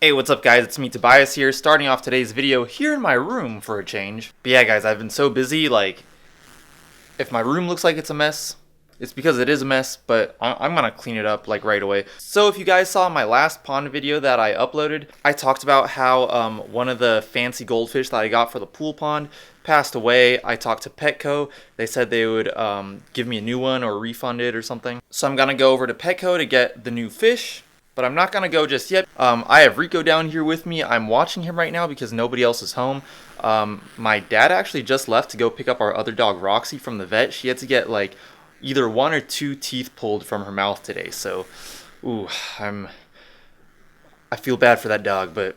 Hey, what's up guys? It's me Tobias here, starting off today's video here in my room for a change. But yeah guys, I've been so busy, if my room looks like it's a mess, it's because it is a mess, but I'm gonna clean it up right away. So if you guys saw my last pond video that I uploaded, I talked about how one of the fancy goldfish that I got for the pool pond passed away. I talked to Petco. They said they would give me a new one or refund it or something. So I'm gonna go over to Petco to get the new fish. But I'm not going to go just yet. I have Rico down here with me. I'm watching him right now because nobody else is home. My dad actually just left to go pick up our other dog, Roxy, from the vet. She had to get either one or two teeth pulled from her mouth today. So, ooh, I feel bad for that dog, but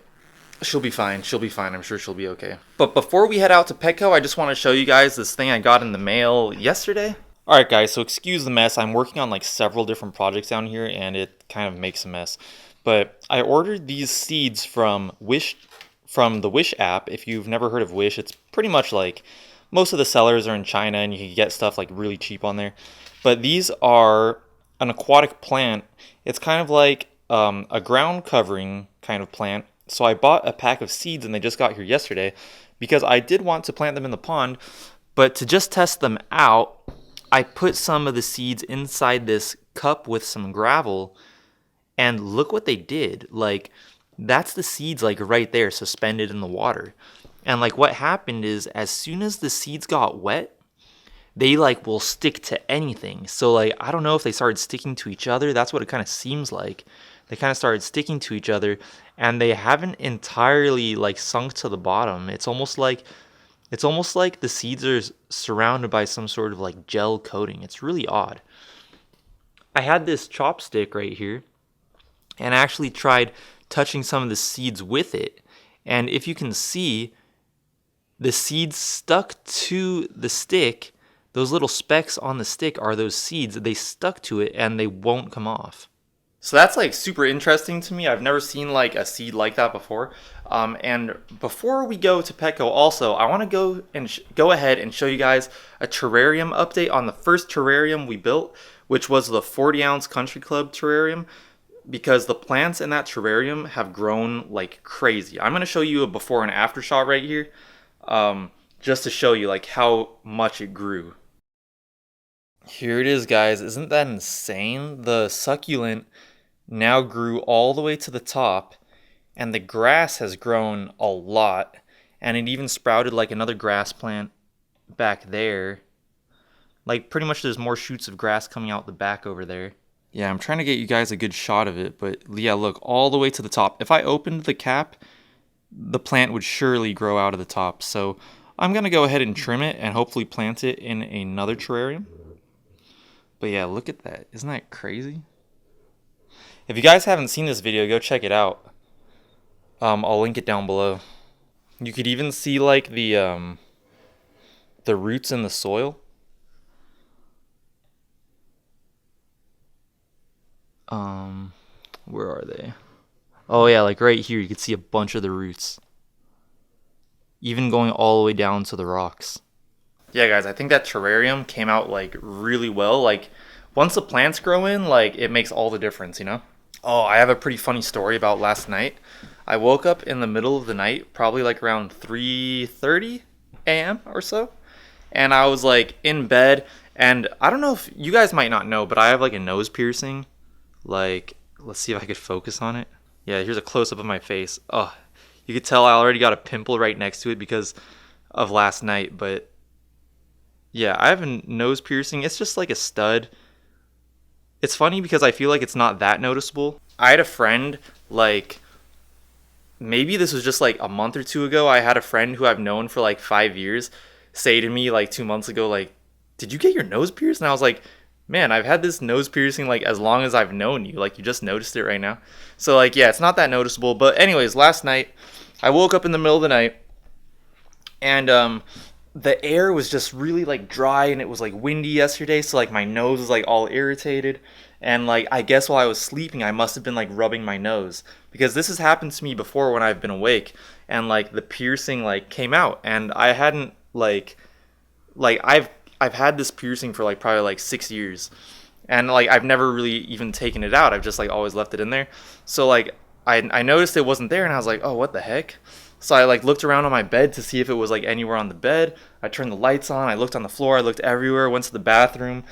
she'll be fine. She'll be fine. I'm sure she'll be okay. But before we head out to Petco, I just want to show you guys this thing I got in the mail yesterday. Alright guys, so excuse the mess. I'm working on several different projects down here and it kind of makes a mess. But I ordered these seeds from the Wish app. If you've never heard of Wish, it's pretty much most of the sellers are in China and you can get stuff really cheap on there. But these are an aquatic plant. It's kind of like a ground covering kind of plant. So I bought a pack of seeds and they just got here yesterday because I did want to plant them in the pond, but to just test them out, I put some of the seeds inside this cup with some gravel, and look what they did. That's the seeds right there suspended in the water. And what happened is as soon as the seeds got wet, they will stick to anything. So I don't know if they started sticking to each other. That's what it kind of seems like. They kind of started sticking to each other and they haven't entirely sunk to the bottom. It's almost like the seeds are surrounded by some sort of gel coating. It's really odd. I had this chopstick right here, and I actually tried touching some of the seeds with it. And if you can see, the seeds stuck to the stick. Those little specks on the stick are those seeds. They stuck to it, and they won't come off. So that's super interesting to me. I've never seen a seed like that before. And before we go to Petco, also I want to go ahead and show you guys a terrarium update on the first terrarium we built, which was the 40-ounce Country Club terrarium, because the plants in that terrarium have grown like crazy. I'm going to show you a before and after shot right here, just to show you how much it grew. Here it is, guys. Isn't that insane? The succulent now grew all the way to the top, and the grass has grown a lot, and it even sprouted another grass plant back there. Pretty much there's more shoots of grass coming out the back over there. Yeah, I'm trying to get you guys a good shot of it, but yeah, look, all the way to the top. If I opened the cap, the plant would surely grow out of the top. So I'm going to go ahead and trim it and hopefully plant it in another terrarium. But yeah, look at that. Isn't that crazy? If you guys haven't seen this video, go check it out. I'll link it down below. You could even see the roots in the soil. Where are they? Oh yeah, right here you can see a bunch of the roots. Even going all the way down to the rocks. Yeah, guys, I think that terrarium came out really well. Once the plants grow in, it makes all the difference, you know? Oh, I have a pretty funny story about last night. I woke up in the middle of the night, probably around 3:30 a.m. or so, and I was in bed, and I don't know if you guys might not know, but I have a nose piercing. Let's see if I could focus on it. Yeah, here's a close-up of my face. Oh, you could tell I already got a pimple right next to it because of last night, but yeah, I have a nose piercing. It's just a stud. It's funny because I feel it's not that noticeable. I had a friend, maybe this was just a month or two ago, I had a friend who I've known for 5 years say to me 2 months ago, did you get your nose pierced? And I was like, man, I've had this nose piercing as long as I've known you. You just noticed it right now. So yeah, it's not that noticeable. But anyways, last night, I woke up in the middle of the night, and the air was just really dry, and it was windy yesterday, so my nose was all irritated, and I guess while I was sleeping I must have been rubbing my nose, because this has happened to me before when I've been awake, and the piercing came out, and I hadn't I've had this piercing for probably 6 years, and I've never really even taken it out. I've just always left it in there. So I noticed it wasn't there, and I was like, oh, what the heck? So I like looked around on my bed to see if it was like anywhere on the bed. I turned the lights on. I looked on the floor. I looked everywhere. Went to the bathroom.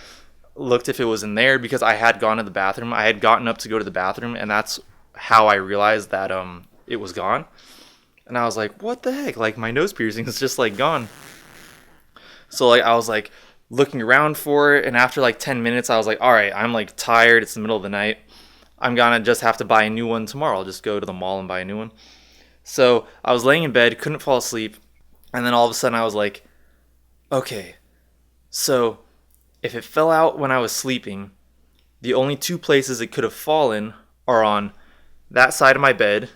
Looked if it was in there because I had gone to the bathroom. I had gotten up to go to the bathroom, and that's how I realized that it was gone. And I was like, what the heck? Like my nose piercing is just like gone. So like I was like looking around for it, and after like 10 minutes, I was like, all right, I'm like tired. It's the middle of the night. I'm gonna just have to buy a new one tomorrow. I'll just go to the mall and buy a new one. So I was laying in bed, couldn't fall asleep, and then all of a sudden I was like, okay, so if it fell out when I was sleeping, the only two places it could have fallen are on that side of my bed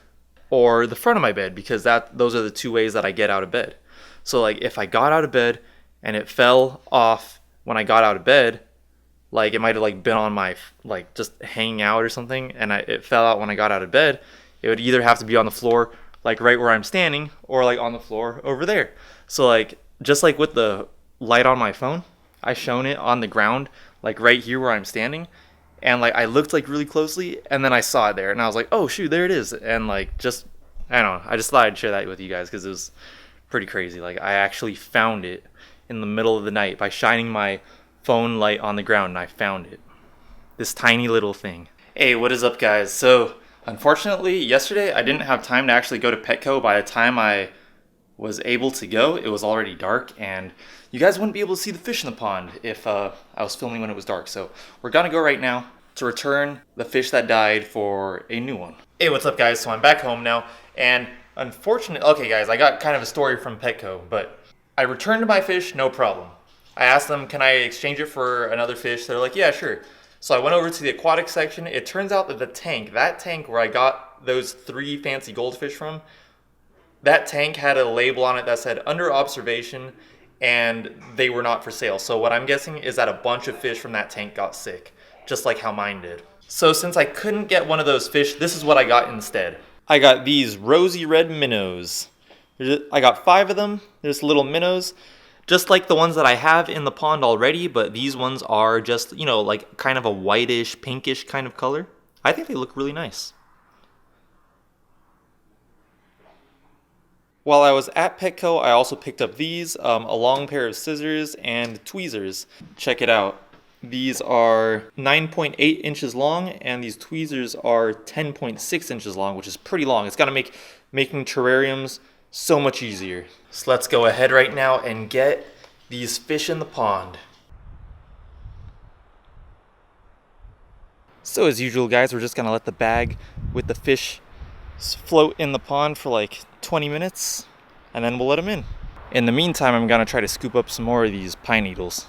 or the front of my bed, because those are the two ways that I get out of bed. So like if I got out of bed and it fell off when I got out of bed, like it might have like been on my like just hanging out or something, and it fell out when I got out of bed, it would either have to be on the floor like right where I'm standing or like on the floor over there. So like just like with the light on my phone, I shone it on the ground like right here where I'm standing, and like I looked like really closely, and then I saw it there, and I was like, oh shoot, there it is. And like just I don't know, I just thought I'd share that with you guys because it was pretty crazy. Like I actually found it in the middle of the night by shining my phone light on the ground, and I found it. This tiny little thing. Hey, what is up guys? So unfortunately yesterday I didn't have time to actually go to Petco. By the time I was able to go, it was already dark, and you guys wouldn't be able to see the fish in the pond if I was filming when it was dark. So we're gonna go right now to return the fish that died for a new one. Hey, what's up guys? So I'm back home now, and unfortunately, okay guys, I got kind of a story from Petco, but I returned my fish, no problem. I asked them, can I exchange it for another fish? They're like, yeah, sure. So I went over to the aquatic section. It turns out that that tank where I got those 3 fancy goldfish from, that tank had a label on it that said under observation, and they were not for sale. So what I'm guessing is that a bunch of fish from that tank got sick, just like how mine did. So since I couldn't get one of those fish, this is what I got instead. I got these Rosey Red Minnows. I got 5 of them. There's little minnows, just like the ones that I have in the pond already, but these ones are just, you know, like kind of a whitish, pinkish kind of color. I think they look really nice. While I was at Petco, I also picked up these, a long pair of scissors and tweezers. Check it out. These are 9.8 inches long, and these tweezers are 10.6 inches long, which is pretty long. It's gotta make making terrariums so much easier. So let's go ahead right now and get these fish in the pond. So as usual guys, we're just gonna let the bag with the fish float in the pond for like 20 minutes, and then we'll let them in. In the meantime, I'm gonna try to scoop up some more of these pine needles.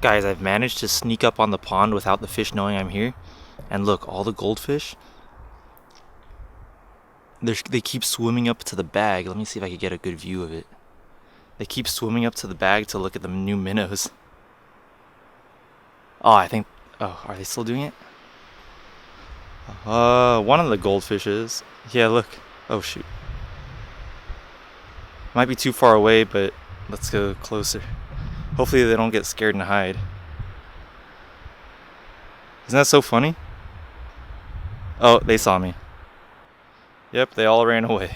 Guys, I've managed to sneak up on the pond without the fish knowing I'm here. And look, all the goldfish, they keep swimming up to the bag. Let me see if I can get a good view of it. They keep swimming up to the bag to look at the new minnows. Oh, are they still doing it? One of the goldfish is. Yeah, look. Oh, shoot. Might be too far away, but let's go closer. Hopefully they don't get scared and hide. Isn't that so funny? Oh, they saw me. Yep, they all ran away.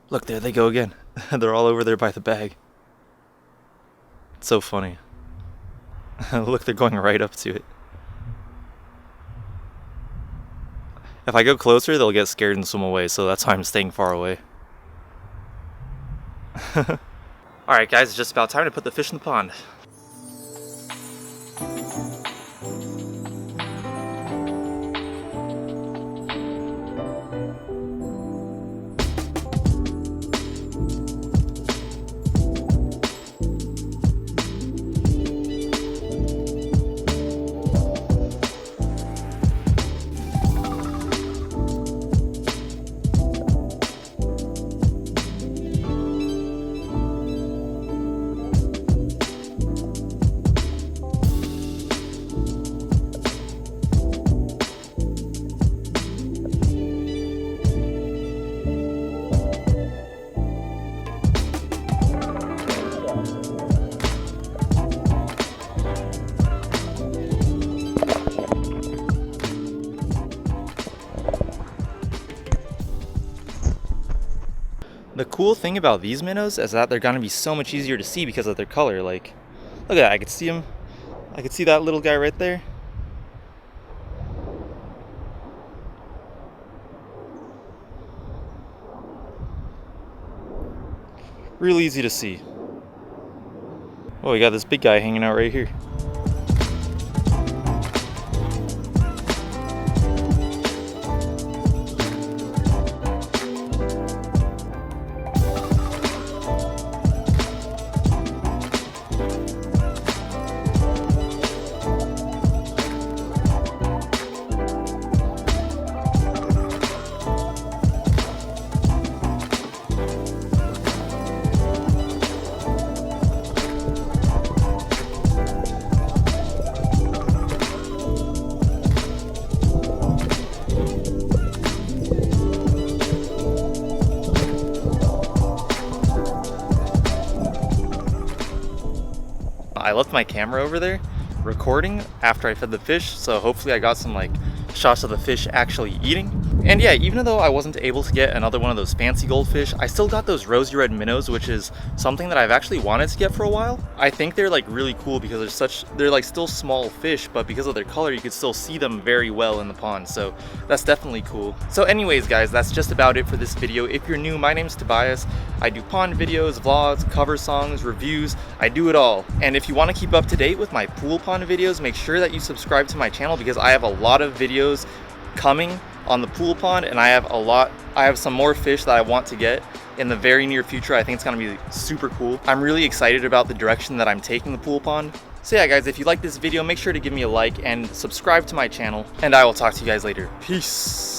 Look, there they go again. They're all over there by the bag. It's so funny. Look, they're going right up to it. If I go closer, they'll get scared and swim away, so that's why I'm staying far away. Alright guys, it's just about time to put the fish in the pond. The cool thing about these minnows is that they're gonna be so much easier to see because of their color. Like, look at that, I could see them. I could see that little guy right there. Real easy to see. Oh, we got this big guy hanging out right here. I left my camera over there recording after I fed the fish, so hopefully I got some like shots of the fish actually eating. And yeah, even though I wasn't able to get another one of those fancy goldfish, I still got those Rosey Red Minnows, which is something that I've actually wanted to get for a while. I think they're like really cool because they're like still small fish, but because of their color, you could still see them very well in the pond. So that's definitely cool. So anyways, guys, that's just about it for this video. If you're new, my name's Tobias. I do pond videos, vlogs, cover songs, reviews. I do it all. And if you want to keep up to date with my pool pond videos, make sure that you subscribe to my channel because I have a lot of videos coming on the pool pond, and I have some more fish that I want to get in the very near future. I think it's gonna be super cool. I'm really excited about the direction that I'm taking the pool pond. So yeah, guys, if you like this video, make sure to give me a like and subscribe to my channel, and I will talk to you guys later. Peace.